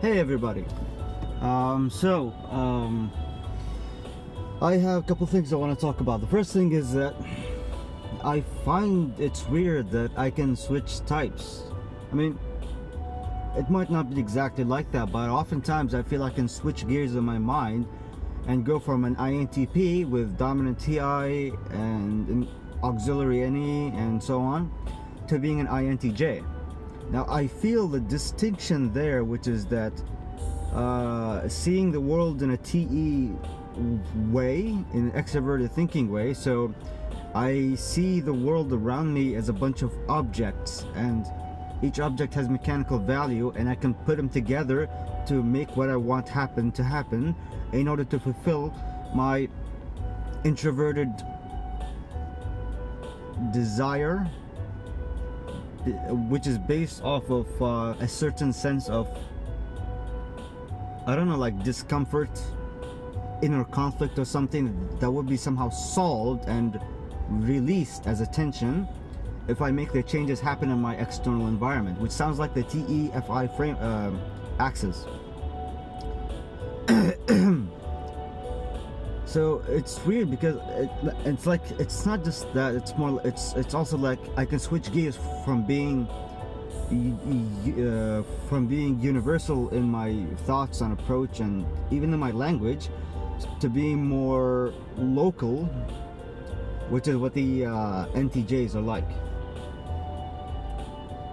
Hey everybody. I have a couple things I want to talk about. The first thing is that I find it's weird that I can switch types. I mean, it might not be exactly like that, but oftentimes I feel I can switch gears in my mind and go from an INTP with dominant TI and an auxiliary NE and so on to being an INTJ. Now I feel the distinction there, which is that seeing the world in a TE way, in an extroverted thinking way. So I see the world around me as a bunch of objects, and each object has mechanical value, and I can put them together to make what I want happen to happen in order to fulfill my introverted desire, which is based off of a certain sense of, I don't know, like discomfort, inner conflict or something that would be somehow solved and released as a tension if I make the changes happen in my external environment, which sounds like the TEFI frame axis. So it's weird because it's like, it's not just that, it's also like I can switch gears from being universal in my thoughts and approach and even in my language to being more local, which is what the NTJs are like,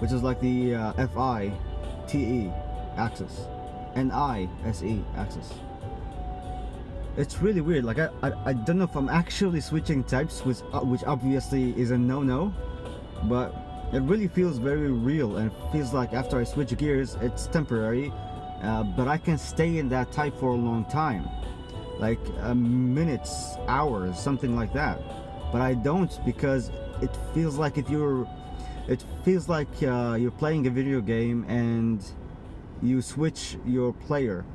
which is like the FI-TE axis, NI-SE axis. It's really weird. Like I don't know if I'm actually switching types, which obviously is a no-no, but it really feels very real, and it feels like after I switch gears it's temporary, but I can stay in that type for a long time, like minutes, hours, something like that. But I don't, because it feels like you're playing a video game and you switch your player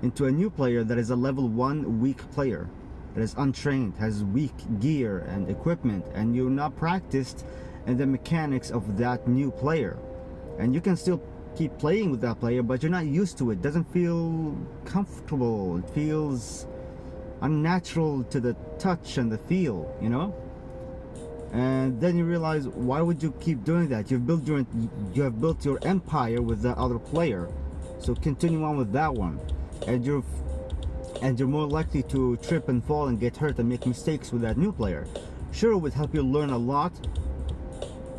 into a new player that is a level 1 weak player, that is untrained, has weak gear and equipment, and you're not practiced in the mechanics of that new player. And you can still keep playing with that player, but you're not used to it. It doesn't feel comfortable. It feels unnatural to the touch and the feel, you know? And then you realize, why would you keep doing that? You have built your empire with that other player, so continue on with that one. And you're more likely to trip and fall and get hurt and make mistakes with that new player. Sure, it would help you learn a lot,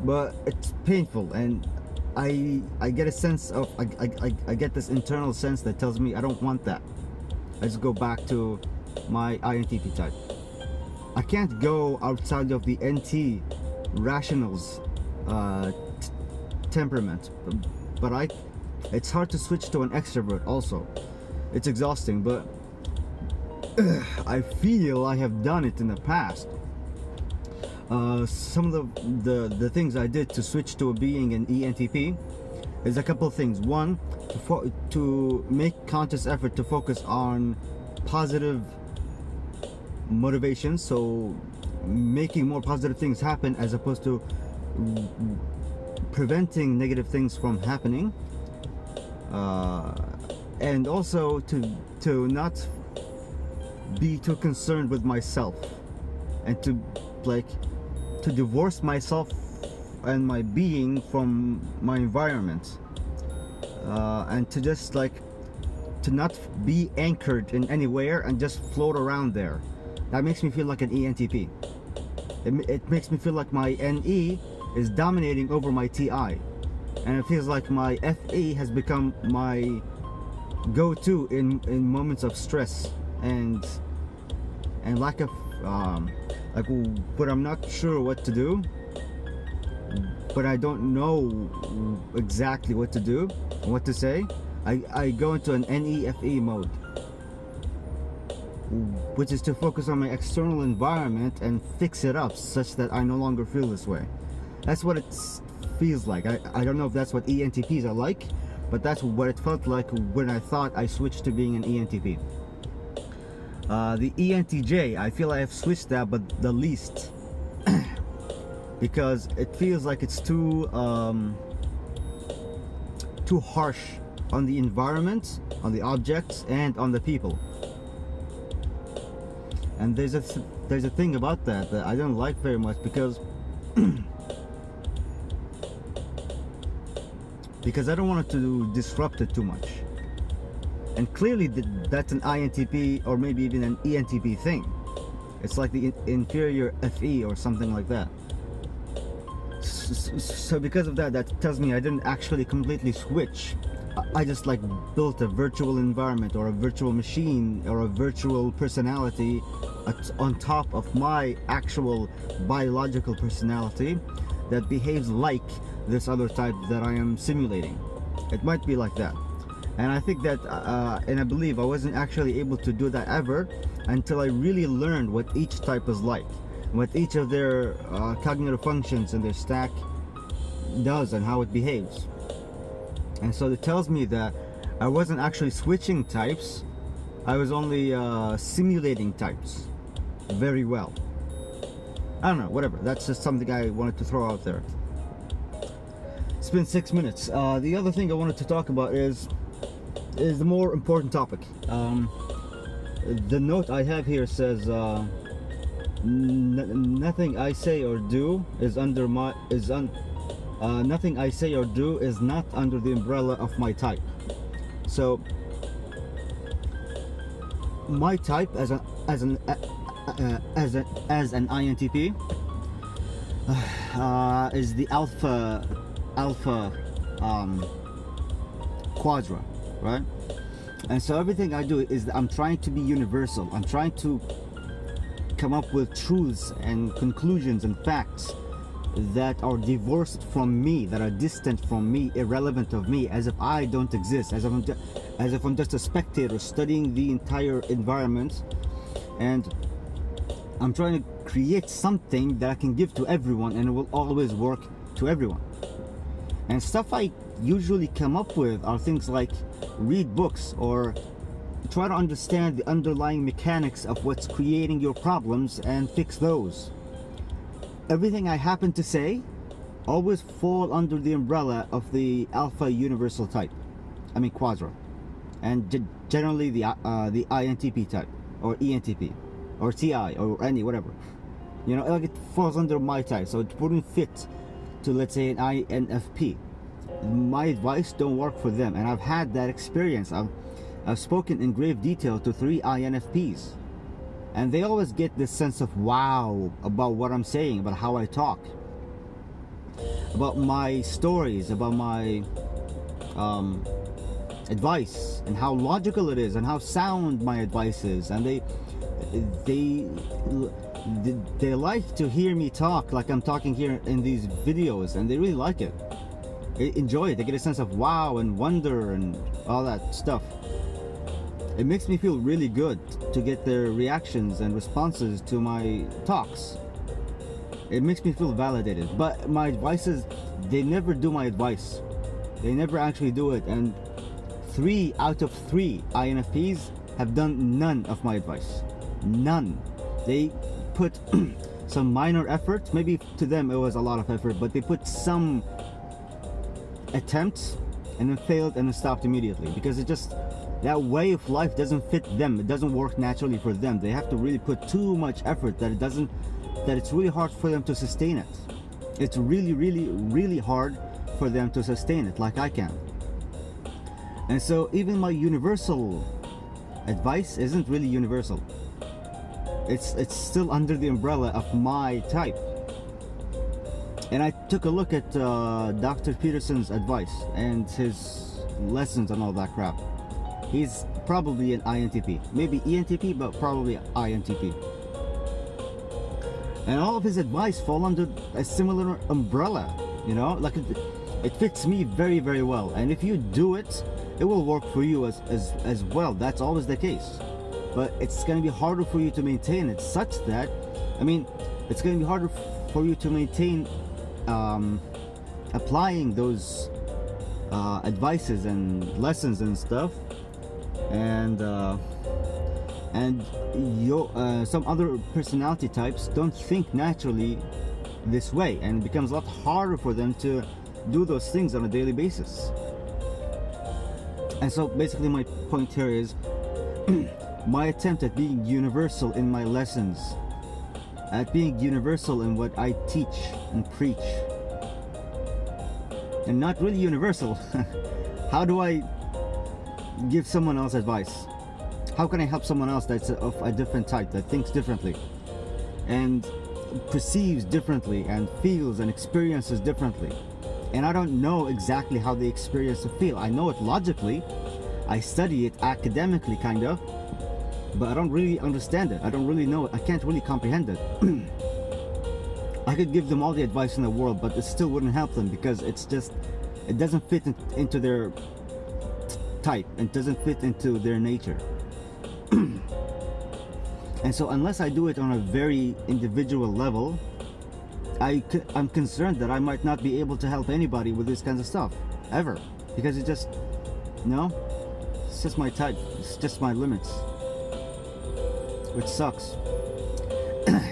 but it's painful, and I get a sense of, I get this internal sense that tells me I don't want that. Let's go back to my INTP type. I can't go outside of the NT rationals temperament, but it's hard to switch to an extrovert also. It's exhausting, but I feel I have done it in the past. Some of the things I did to switch to being an ENTP is a couple of things. One, to make conscious effort to focus on positive motivation, so making more positive things happen as opposed to preventing negative things from happening. And also to not be too concerned with myself, and to divorce myself and my being from my environment, and to just to not be anchored in anywhere and just float around there. That makes me feel like an ENTP. It makes me feel like my NE is dominating over my TI, and it feels like my FE has become my go-to in moments of stress and lack of but I'm not sure what to do, but I don't know exactly what to do and what to say. I go into an NEFE mode, which is to focus on my external environment and fix it up such that I no longer feel this way. That's what it feels like. I don't know if that's what ENTPs are like, but that's what it felt like when I thought I switched to being an ENTP. The ENTJ, I feel I have switched that, but the least, because it feels like it's too harsh on the environment, on the objects, and on the people. And there's a thing about that I don't like very much, because because I don't want it to disrupt it too much. And clearly that's an INTP or maybe even an ENTP thing. It's like the inferior FE or something like that. So because of that, that tells me I didn't actually completely switch. I just like built a virtual environment or a virtual machine or a virtual personality on top of my actual biological personality that behaves like this other type that I am simulating. It might be like that. And I think that, and I believe I wasn't actually able to do that ever until I really learned what each type is like, what each of their cognitive functions and their stack does and how it behaves. And so it tells me that I wasn't actually switching types, I was only simulating types very well. I don't know, whatever. That's just something I wanted to throw out there. It's been 6 minutes. The other thing I wanted to talk about is the more important topic. The note I have here says nothing I say or do is nothing I say or do is not under the umbrella of my type. So my type as an INTP is the alpha quadra, right? And so everything I do is I'm trying to be universal. I'm trying to come up with truths and conclusions and facts that are divorced from me, that are distant from me, irrelevant of me, as if I don't exist, as if I'm just a spectator studying the entire environment. And I'm trying to create something that I can give to everyone, and it will always work to everyone. And stuff I usually come up with are things like read books or try to understand the underlying mechanics of what's creating your problems and fix those. Everything I happen to say always fall under the umbrella of the alpha universal type. I mean quadra. And generally the INTP type or ENTP or TI or any whatever. You know, like it falls under my type, so it wouldn't fit to, let's say, an INFP. My advice don't work for them, and I've had that experience. I've spoken in grave detail to 3 INFPs, and they always get this sense of wow about what I'm saying, about how I talk, about my stories, about my advice, and how logical it is, and how sound my advice is. And they like to hear me talk like I'm talking here in these videos, and they really like it. They enjoy it. They get a sense of wow and wonder and all that stuff. It makes me feel really good to get their reactions and responses to my talks. It makes me feel validated. But my advices, they never do my advice. They never actually do it. And 3 out of 3 INFPs have done none of my advice. None. They put some minor effort. Maybe to them it was a lot of effort, but they put some attempts and then failed and then stopped immediately, because it just, that way of life doesn't fit them. It doesn't work naturally for them. They have to really put too much effort that it's really hard for them to sustain it. It's really, really, really hard for them to sustain it like I can. And so even my universal advice isn't really universal. It's still under the umbrella of my type. And I took a look at Dr. Peterson's advice and his lessons and all that crap. He's probably an INTP. Maybe ENTP, but probably INTP. And all of his advice fall under a similar umbrella, you know? Like it fits me very, very well. And if you do it, it will work for you as well. That's always the case. But it's going to be harder for you to maintain it, such that, I mean, it's going to be harder for you to maintain applying those advices and lessons and stuff, and some other personality types don't think naturally this way, and it becomes a lot harder for them to do those things on a daily basis. And so basically my point here is my attempt at being universal in my lessons, at being universal in what I teach and preach, and not really universal. How do I give someone else advice? How can I help someone else that's of a different type, that thinks differently and perceives differently and feels and experiences differently? And I don't know exactly how they experience or feel. I know it logically, I study it academically kind of, but I don't really understand it. I don't really know it. I can't really comprehend it. I could give them all the advice in the world, but it still wouldn't help them, because it's just, it doesn't fit into their type. It doesn't fit into their nature. And so unless I do it on a very individual level, I'm concerned that I might not be able to help anybody with this kind of stuff ever, because it just, it's just my type, it's just my limits, which sucks.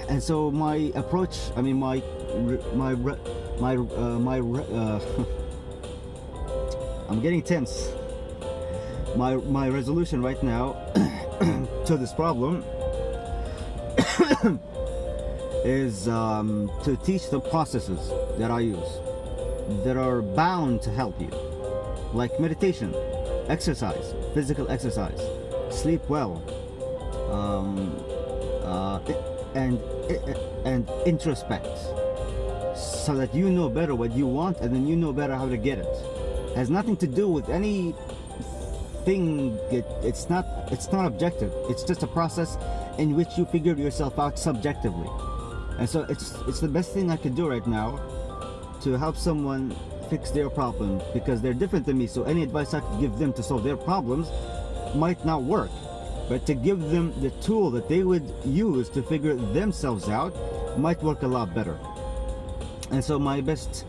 And so my approach, I mean my I'm getting tense. My resolution right now to this problem is to teach the processes that I use that are bound to help you, like meditation, exercise, physical exercise, sleep well, and introspect, so that you know better what you want, and then you know better how to get it. It has nothing to do with anything. It's not objective. It's just a process in which you figure yourself out subjectively. And so it's the best thing I can do right now to help someone fix their problems, because they're different than me. So any advice I could give them to solve their problems might not work, but to give them the tool that they would use to figure themselves out might work a lot better. And so my best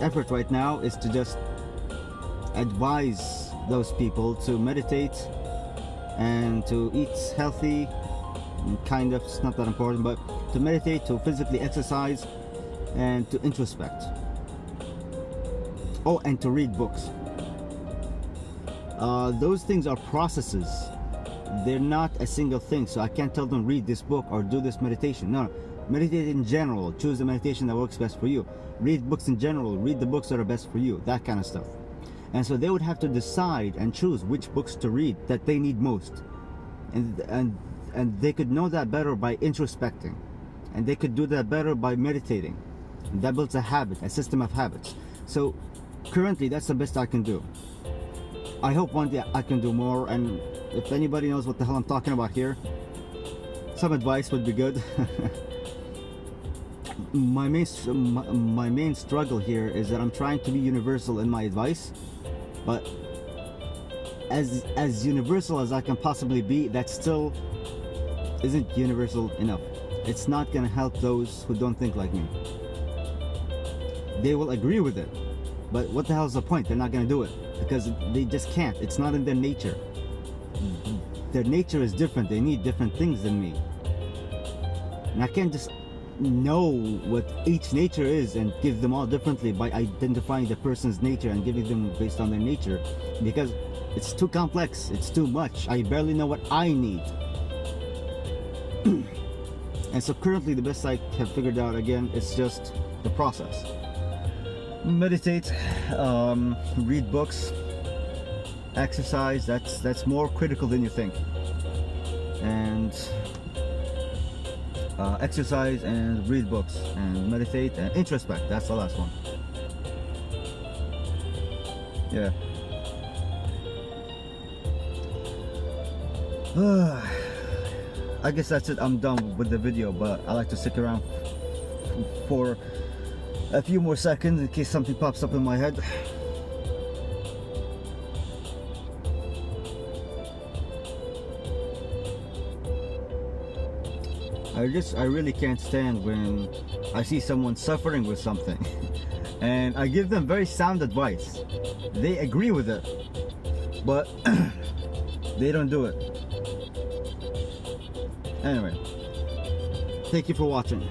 effort right now is to just advise those people to meditate and to eat healthy. Kind of, it's not that important, but to meditate, to physically exercise, and to introspect. Oh, and to read books. Those things are processes. They're not a single thing. So I can't tell them read this book or do this meditation. No, meditate in general. Choose the meditation that works best for you. Read books in general. Read the books that are best for you. That kind of stuff. And so they would have to decide and choose which books to read that they need most. And they could know that better by introspecting, and they could do that better by meditating. And that builds a habit, a system of habits. So currently that's the best I can do. I hope one day I can do more, and if anybody knows what the hell I'm talking about here, some advice would be good. My main struggle here is that I'm trying to be universal in my advice, but as universal as I can possibly be, that still isn't universal enough. It's not going to help those who don't think like me. They will agree with it, but what the hell is the point? They're not going to do it because they just can't. It's not in their nature. Their nature is different. They need different things than me, and I can't just know what each nature is and give them all differently by identifying the person's nature and giving them based on their nature, because it's too complex. It's too much. I barely know what I need. And so currently the best I have figured out, again, is just the process. Meditate, read books, exercise. That's more critical than you think. And exercise and read books and meditate and introspect. That's the last one. Yeah. I guess that's it. I'm done with the video, but I like to stick around for a few more seconds in case something pops up in my head. I really can't stand when I see someone suffering with something and I give them very sound advice. They agree with it, but they don't do it. Anyway, thank you for watching.